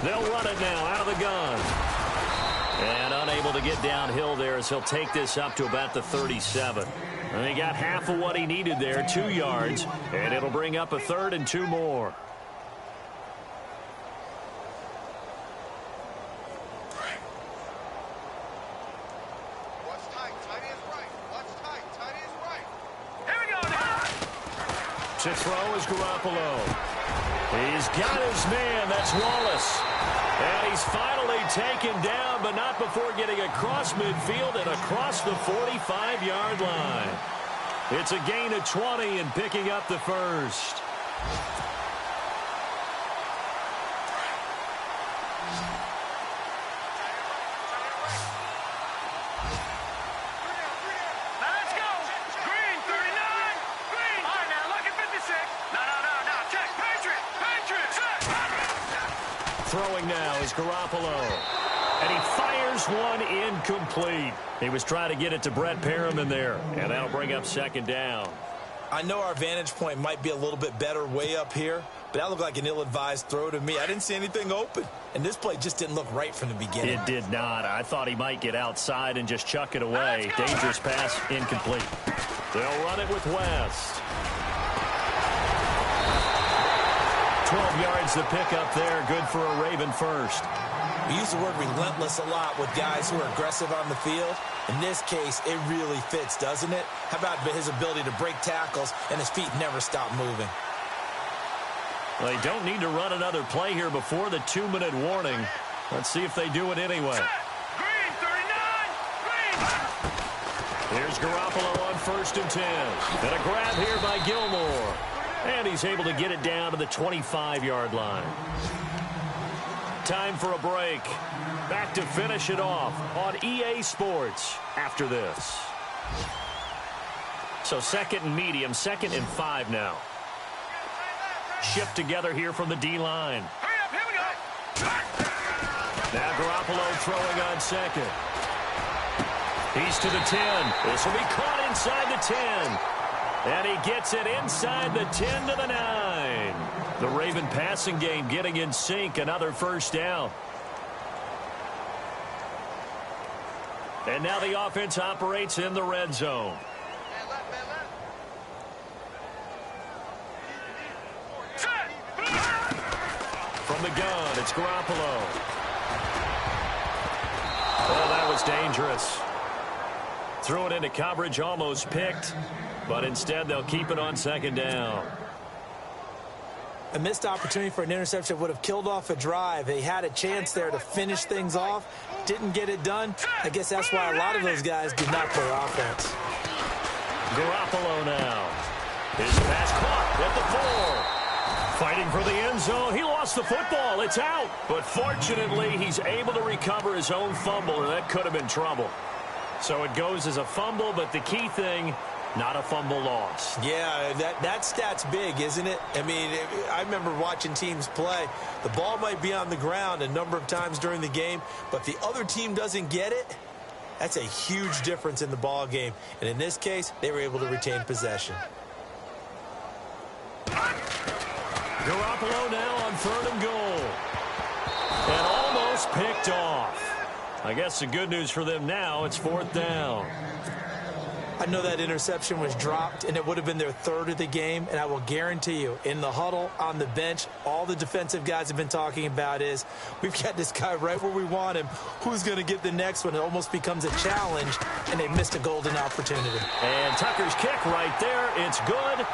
They'll run it now out of the gun. And unable to get downhill there as he'll take this up to about the 37. And he got half of what he needed there, 2 yards. And it'll bring up a 3rd and 2 more. To throw is Garoppolo. He's got his man. That's Wallace. And he's finally taken down, but not before getting across midfield and across the 45-yard line. It's a gain of 20 and picking up the first. Throwing now is Garoppolo. And he fires one incomplete. He was trying to get it to Brett Perriman there. And that'll bring up 2nd down. I know our vantage point might be a little bit better way up here, but that looked like an ill-advised throw to me. I didn't see anything open. And this play just didn't look right from the beginning. It did not. I thought he might get outside and just chuck it away. Dangerous pass, incomplete. They'll run it with West. 12 yards to pick up there. Good for a Raven first. We use the word relentless a lot with guys who are aggressive on the field. In this case, it really fits, doesn't it? How about his ability to break tackles and his feet never stop moving? Well, they don't need to run another play here before the 2-minute warning. Let's see if they do it anyway. Green, 39, green. Here's Garoppolo on 1st and 10. And a grab here by Gilmore. And he's able to get it down to the 25-yard line. Time for a break. Back to finish it off on EA Sports after this. So 2nd and medium, 2nd and 5 now. Shift together here from the D-line. Hurry up, here we go. Now Garoppolo throwing on 2nd. He's to the 10. This will be caught inside the 10. And he gets it inside the 10 to the 9. The Raven passing game getting in sync. Another 1st down. And now the offense operates in the red zone. From the gun, it's Garoppolo. Oh, that was dangerous. Threw it into coverage, almost picked. But instead, they'll keep it on 2nd down. A missed opportunity for an interception would have killed off a drive. They had a chance there to finish things off. Didn't get it done. I guess that's why a lot of those guys did not play offense. Garoppolo now. His pass caught at the 4. Fighting for the end zone. He lost the football. It's out. But fortunately, he's able to recover his own fumble, and that could have been trouble. So it goes as a fumble, but the key thing, not a fumble loss. Yeah, that stat's big, isn't it? I mean, I remember watching teams play. The ball might be on the ground a number of times during the game, but if the other team doesn't get it, that's a huge difference in the ball game. And in this case, they were able to retain possession. Garoppolo now on 3rd and goal. And almost picked off. I guess the good news for them now, it's 4th down. I know that interception was dropped, and it would have been their 3rd of the game, and I will guarantee you, in the huddle, on the bench, all the defensive guys have been talking about is, we've got this guy right where we want him. Who's going to get the next one? It almost becomes a challenge, and they missed a golden opportunity. And Tucker's kick right there. It's good.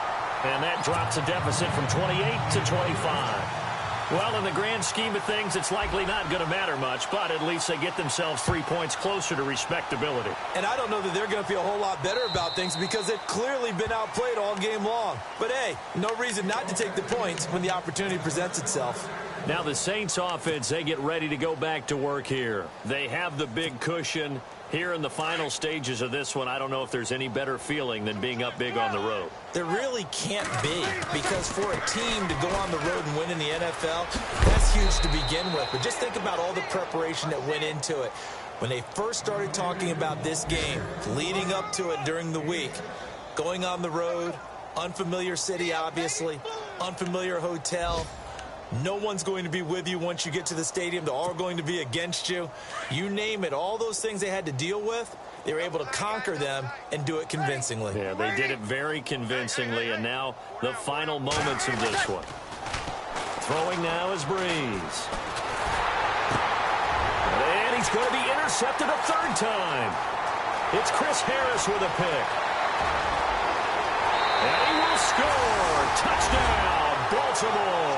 And that drops a deficit from 28 to 25. Well, in the grand scheme of things, it's likely not going to matter much, but at least they get themselves 3 points closer to respectability. And I don't know that they're going to feel a whole lot better about things because they've clearly been outplayed all game long. But, hey, no reason not to take the points when the opportunity presents itself. Now the Saints offense, they get ready to go back to work here. They have the big cushion. Here in the final stages of this one, I don't know if there's any better feeling than being up big on the road. There really can't be, because for a team to go on the road and win in the NFL, that's huge to begin with. But just think about all the preparation that went into it. When they first started talking about this game, leading up to it during the week, going on the road, unfamiliar city, obviously, unfamiliar hotel. No one's going to be with you once you get to the stadium. They're all going to be against you. You name it, all those things they had to deal with, they were able to conquer them and do it convincingly. Yeah, they did it very convincingly, and now the final moments of this one. Throwing now is Breeze. And he's going to be intercepted a third time. It's Chris Harris with a pick. And he will score. Touchdown, Baltimore.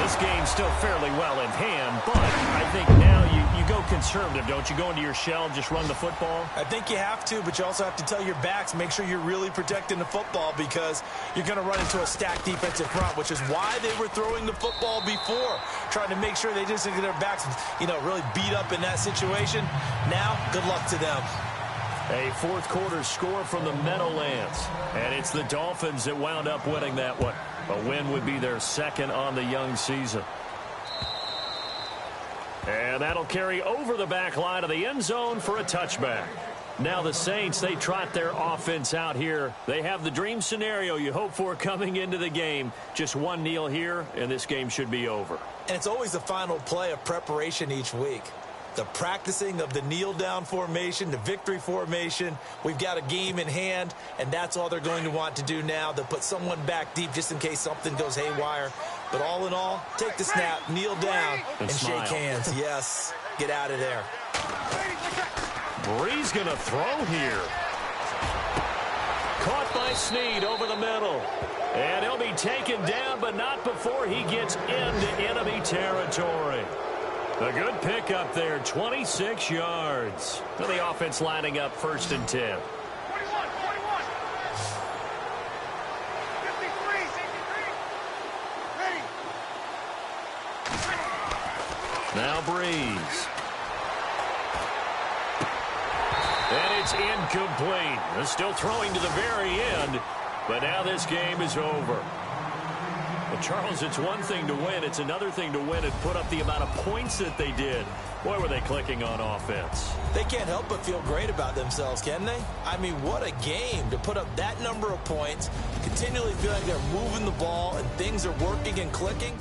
This game's still fairly well in hand, but I think now you go conservative, don't you? Go into your shell and just run the football? I think you have to, but you also have to tell your backs, make sure you're really protecting the football because you're going to run into a stacked defensive front, which is why they were throwing the football before, trying to make sure they just get their backs, really beat up in that situation. Now, good luck to them. A fourth quarter score from the Meadowlands, and it's the Dolphins that wound up winning that one. A win would be their second on the young season. And that'll carry over the back line of the end zone for a touchback. Now the Saints, they trot their offense out here. They have the dream scenario you hope for coming into the game. Just one kneel here, and this game should be over. And it's always the final play of preparation each week. The practicing of the kneel-down formation, the victory formation. We've got a game in hand, and that's all they're going to want to do now. They'll put someone back deep just in case something goes haywire. But all in all, take the snap, kneel down, and shake hands. Yes, get out of there. Breeze going to throw here. Caught by Snead over the middle. And he'll be taken down, but not before he gets into enemy territory. A good pickup there, 26 yards. So the offense lining up 1st and 10. 41, 53, 63. Ready. Now Breeze. And it's incomplete. They're still throwing to the very end, but now this game is over. Well, Charles, it's one thing to win. It's another thing to win and put up the amount of points that they did. Boy, were they clicking on offense. They can't help but feel great about themselves, can they? I mean, what a game to put up that number of points, continually feel like they're moving the ball and things are working and clicking.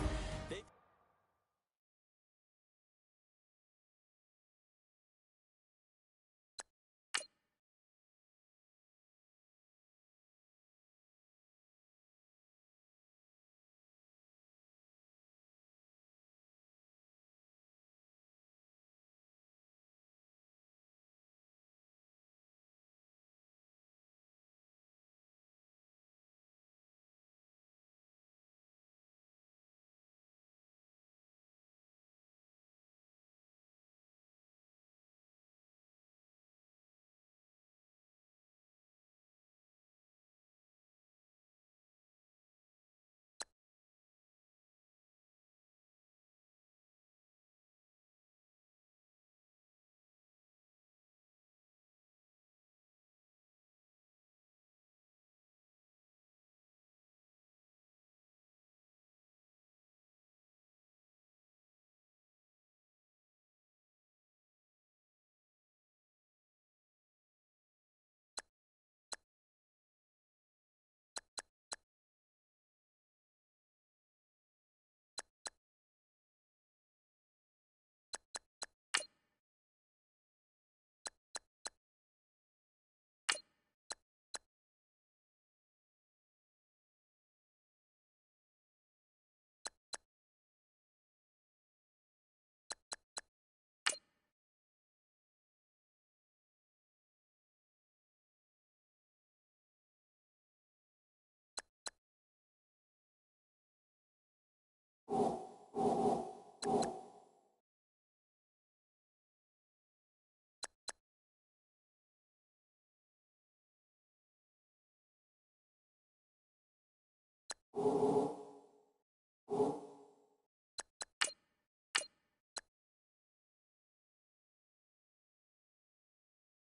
Ball.